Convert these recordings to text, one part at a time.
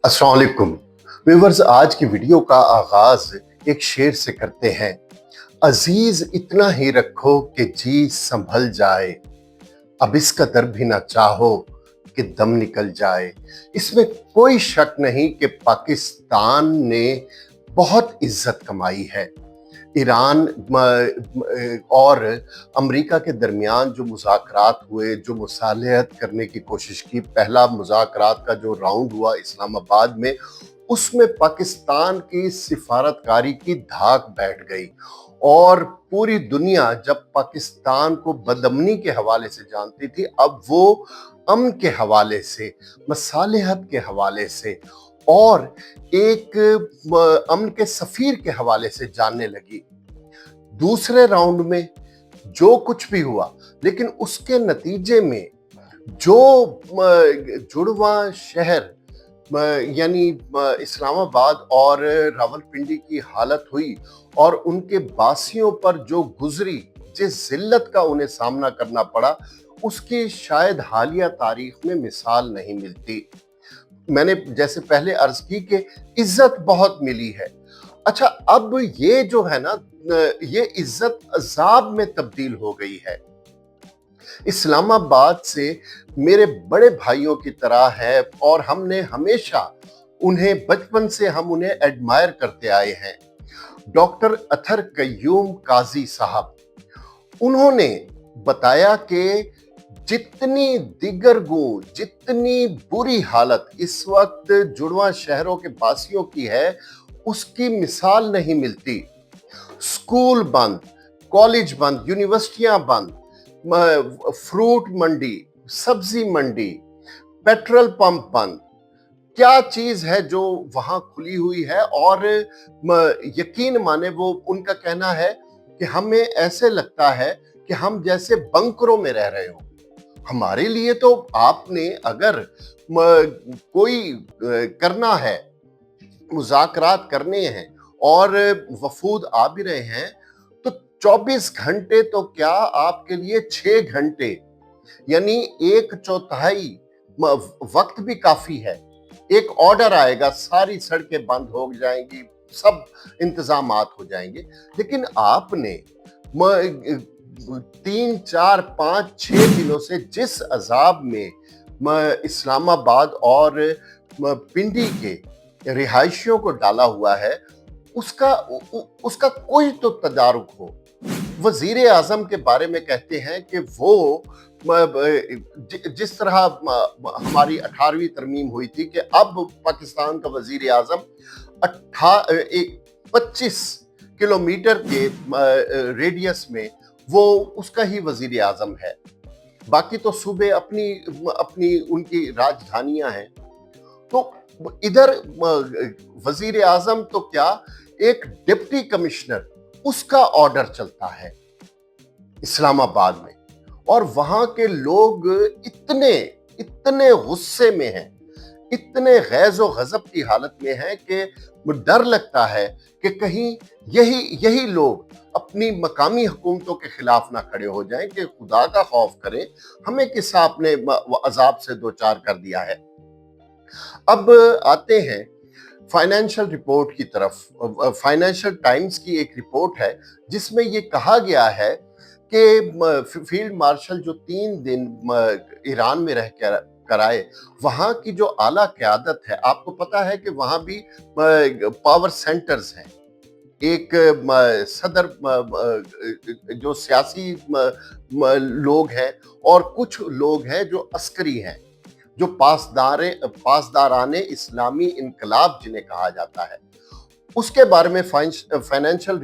अस्सलाम वालेकुम व्यूअर्स, आज की वीडियो का आगाज एक शेर से करते हैं। अजीज इतना ही रखो कि जी संभल जाए, अब इस कदर भी ना चाहो कि दम निकल जाए। इसमें कोई शक नहीं कि पाकिस्तान ने बहुत इज्जत कमाई है। ईरान और अमेरिका के दरमियान जो मुज़ाकरात हुए, जो मुसालहत करने की कोशिश की, पहला मुज़ाकरात का जो राउंड हुआ इस्लामाबाद में, उसमें पाकिस्तान की सिफारतकारी की धाक बैठ गई और पूरी दुनिया जब पाकिस्तान को बदअमनी के हवाले से जानती थी, अब वो अमन के हवाले से, मसालहत के हवाले से और एक अमन के सफीर के हवाले से जानने लगी। दूसरे राउंड में जो कुछ भी हुआ, लेकिन उसके नतीजे में जो जुड़वा शहर यानी इस्लामाबाद और रावलपिंडी की हालत हुई और उनके बासियों पर जो गुजरी, जिस जिल्लत का उन्हें सामना करना पड़ा, उसकी शायद हालिया तारीख में मिसाल नहीं मिलती। मैंने जैसे पहले अर्ज की कि इज्जत बहुत मिली है। अच्छा, अब ये जो है ना, ये इज्जत अजाब में तब्दील हो गई है। इस्लामाबाद से मेरे बड़े भाइयों की तरह है और हमने हमेशा उन्हें, बचपन से हम उन्हें एडमायर करते आए हैं। डॉक्टर अथर कय्यूम काजी साहब, उन्होंने बताया कि जितनी दिगरगू, जितनी बुरी हालत इस वक्त जुड़वा शहरों के बासियों की है, उसकी मिसाल नहीं मिलती। स्कूल बंद, कॉलेज बंद, यूनिवर्सिटियां बंद, फ्रूट मंडी, सब्जी मंडी, पेट्रोल पंप बंद। क्या चीज है जो वहां खुली हुई है? और यकीन माने, वो उनका कहना है कि हमें ऐसे लगता है कि हम जैसे बंकरों में रह रहे हो। हमारे लिए तो आपने अगर कोई करना है, मुज़ाकरात करने हैं और वफूद आ भी रहे हैं, तो 24 घंटे तो क्या, आपके लिए 6 घंटे यानी 1/4 वक्त भी काफी है। एक ऑर्डर आएगा, सारी सड़कें बंद हो जाएंगी, सब इंतजामात हो जाएंगे। लेकिन आपने 3, 4, 5, 6 दिनों से जिस अजाब में इस्लामाबाद और पिंडी के रिहायशियों को डाला हुआ है, उसका कोई तो तदारुक हो। वजीर आजम के बारे में कहते हैं कि वो जिस तरह हमारी 18वीं तरमीम हुई थी कि अब पाकिस्तान का वजीर आजम 25 किलोमीटर के रेडियस में वो उसका ही वजीर आजम है। बाकी तो सूबे अपनी अपनी उनकी राजधानियां हैं। तो इधर वजीर आजम तो क्या, एक डिप्टी कमिश्नर, उसका ऑर्डर चलता है इस्लामाबाद में, और वहां के लोग इतने इतने गुस्से में हैं, इतने गैज़ो गज़ब की हालत में हैं कि डर लगता है कि कहीं यही लोग अपनी मकामी हुकूमतों के खिलाफ ना खड़े हो जाएं कि खुदा का खौफ करें, हमें किस आपने अजाब से दो चार कर दिया है। अब आते हैं फाइनेंशियल रिपोर्ट की तरफ। फाइनेंशियल टाइम्स की एक रिपोर्ट है जिसमें ये कहा गया है कि फील्ड मार्शल जो 3 दिन ईरान में रह कर आए, वहाँ की जो आला क़यादत है, आपको पता है कि वहाँ भी पावर सेंटर्स हैं। एक सदर, जो सियासी लोग हैं, और कुछ लोग हैं जो अस्करी हैं, जो पासदाराने इस्लामी इनकलाब जिन्हें कहा जाता है। उसके बारे में फाइनेंशियल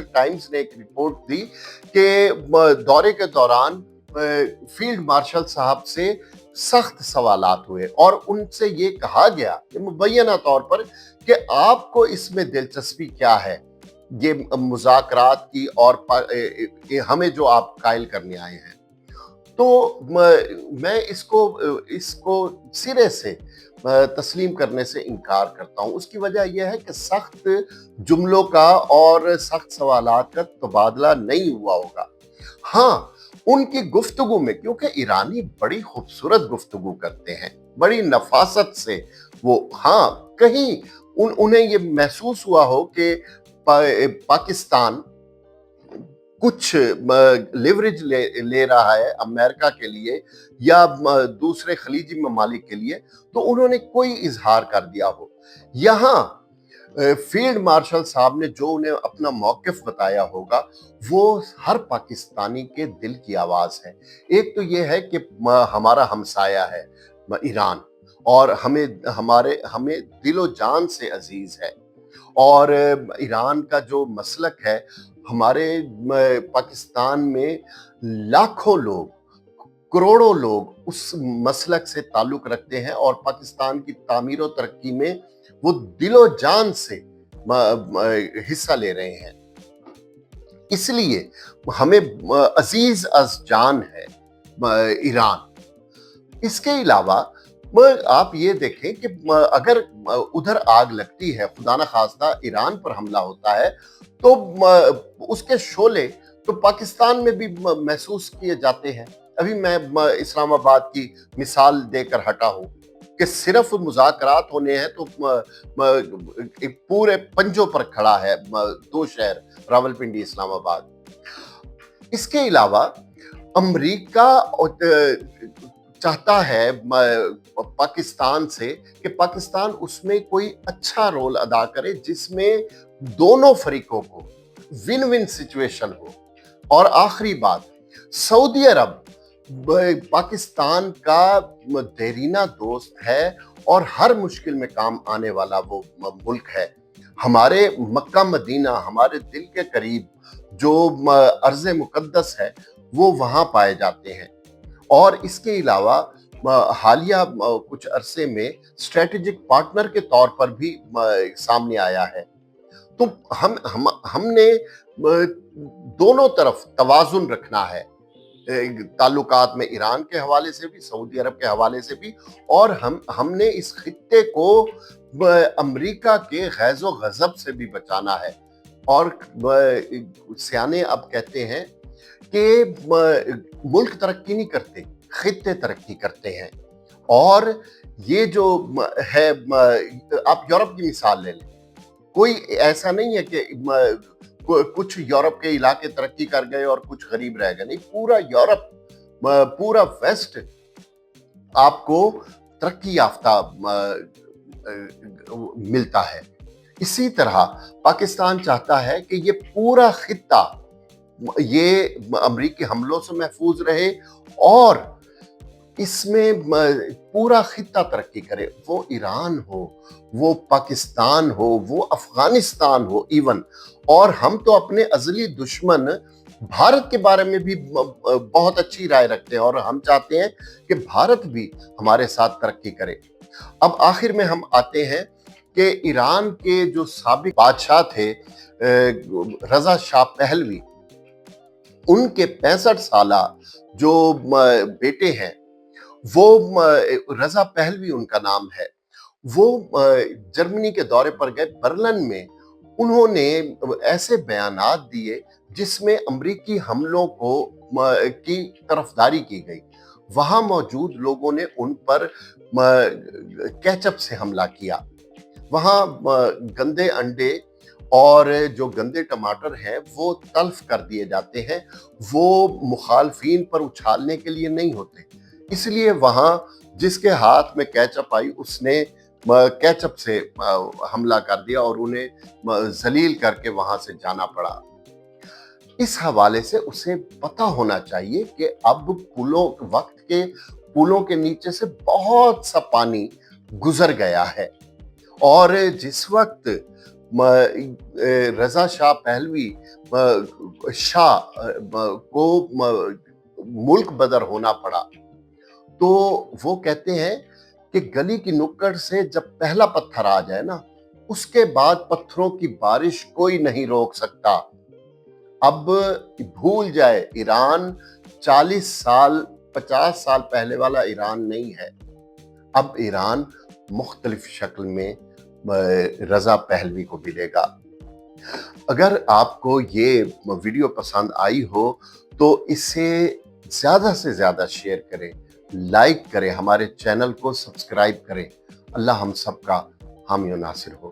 टाइम्स ने एक रिपोर्ट दी कि दौरे के दौरान फील्ड मार्शल साहब से सख्त सवालात हुए और उनसे ये कहा गया कि मुबैना तौर पर कि आपको इसमें दिलचस्पी क्या है, ये मुज़ाकरात की, और हमें जो आप कायल करने आए हैं। तो मैं इसको सिरे से तस्लीम करने से इनकार करता हूँ। उसकी वजह यह है कि सख्त जुमलों का और सख्त सवालात का तबादला नहीं हुआ होगा। हाँ, उनकी गुफ्तगू में, क्योंकि ईरानी बड़ी खूबसूरत गुफ्तगू करते हैं, बड़ी नफासत से वो हाँ, कहीं उन्हें ये महसूस हुआ हो कि पाकिस्तान कुछ लेवरेज ले रहा है अमेरिका के लिए या दूसरे खलीजी ममालिक के लिए, तो उन्होंने कोई इजहार कर दिया हो। यहाँ फील्ड मार्शल साहब ने जो उन्हें अपना मौक़िफ़ बताया होगा, वो हर पाकिस्तानी के दिल की आवाज़ है। एक तो ये है कि हमारा हमसाया है ईरान, और हमें दिलो जान से अजीज़ है, और ईरान का जो मसलक है, हमारे पाकिस्तान में लाखों लोग, करोड़ों लोग उस मसलक से ताल्लुक़ रखते हैं और पाकिस्तान की तामीर और तरक्की में वो दिलो जान से हिस्सा ले रहे हैं। इसलिए हमें अजीज अज जान है ईरान। इसके अलावा आप ये देखें कि अगर उधर आग लगती है, खुदा न खास्ता ईरान पर हमला होता है, तो उसके शोले तो पाकिस्तान में भी महसूस किए जाते हैं। अभी मैं इस्लामाबाद की मिसाल देकर हटा हूँ कि सिर्फ मुज़ाकरात होने हैं तो पूरे पंजों पर खड़ा है दो शहर, रावलपिंडी, इस्लामाबाद। इसके अलावा अमेरिका चाहता है पाकिस्तान से कि पाकिस्तान उसमें कोई अच्छा रोल अदा करे जिसमें दोनों फरीकों को विन विन सिचुएशन हो। और आखिरी बात, सऊदी अरब पाकिस्तान का देरीना दोस्त है और हर मुश्किल में काम आने वाला वो मुल्क है। हमारे मक्का मदीना, हमारे दिल के करीब जो अर्ज़ मुक़द्दस है, वो वहाँ पाए जाते हैं। और इसके अलावा हालिया कुछ अरसे में स्ट्रेटेजिक पार्टनर के तौर पर भी सामने आया है। तो हमने दोनों तरफ तवाज़ुन रखना है, ताल्लुकात में ईरान के हवाले से भी, सऊदी अरब के हवाले से भी, और हमने इस खित्ते को अमेरिका के गैज़ो गज़ब से भी बचाना है। और सियाने अब कहते हैं कि मुल्क तरक्की नहीं करते, खित्ते तरक्की करते हैं। और ये जो है, आप यूरोप की मिसाल ले लें, कोई ऐसा नहीं है कि कुछ यूरोप के इलाके तरक्की कर गए और कुछ गरीब रह गए, नहीं, पूरा यूरोप, पूरा वेस्ट आपको तरक्की याफ्ता मिलता है। इसी तरह पाकिस्तान चाहता है कि ये पूरा खित्ता ये अमरीकी हमलों से महफूज रहे और इसमें पूरा खित्ता तरक्की करे, वो ईरान हो, वो पाकिस्तान हो, वो अफगानिस्तान हो इवन। और हम तो अपने अज़ली दुश्मन भारत के बारे में भी बहुत अच्छी राय रखते हैं और हम चाहते हैं कि भारत भी हमारे साथ तरक्की करे। अब आखिर में हम आते हैं कि ईरान के जो साबिक बादशाह थे रज़ा शाह पहलवी, उनके 65 साला जो बेटे हैं, वो रज़ा पहलवी उनका नाम है, वो जर्मनी के दौरे पर गए। बर्लिन में उन्होंने ऐसे बयानात दिए जिसमें अमरीकी हमलों को की तरफदारी की गई। वहाँ मौजूद लोगों ने उन पर केचप से हमला किया। वहाँ गंदे अंडे और जो गंदे टमाटर हैं वो तल्फ कर दिए जाते हैं, वो मुखालफीन पर उछालने के लिए नहीं होते। इसलिए वहाँ जिसके हाथ में केचप आई उसने केचप से हमला कर दिया और उन्हें जलील करके वहाँ से जाना पड़ा। इस हवाले से उसे पता होना चाहिए कि अब वक्त के पुलों के नीचे से बहुत सा पानी गुजर गया है। और जिस वक्त रज़ा शाह पहलवी शाह को मुल्क बदर होना पड़ा, तो वो कहते हैं कि गली की नुक्कड़ से जब पहला पत्थर आ जाए ना, उसके बाद पत्थरों की बारिश कोई नहीं रोक सकता। अब भूल जाए, ईरान 40 साल 50 साल पहले वाला ईरान नहीं है। अब ईरान मुख्तलिफ शक्ल में रज़ा पहलवी को मिलेगा। अगर आपको ये वीडियो पसंद आई हो तो इसे ज़्यादा से ज़्यादा शेयर करें, लाइक करें, हमारे चैनल को सब्सक्राइब करें। اللہ ہم سب کا حامی و ناصر ہو.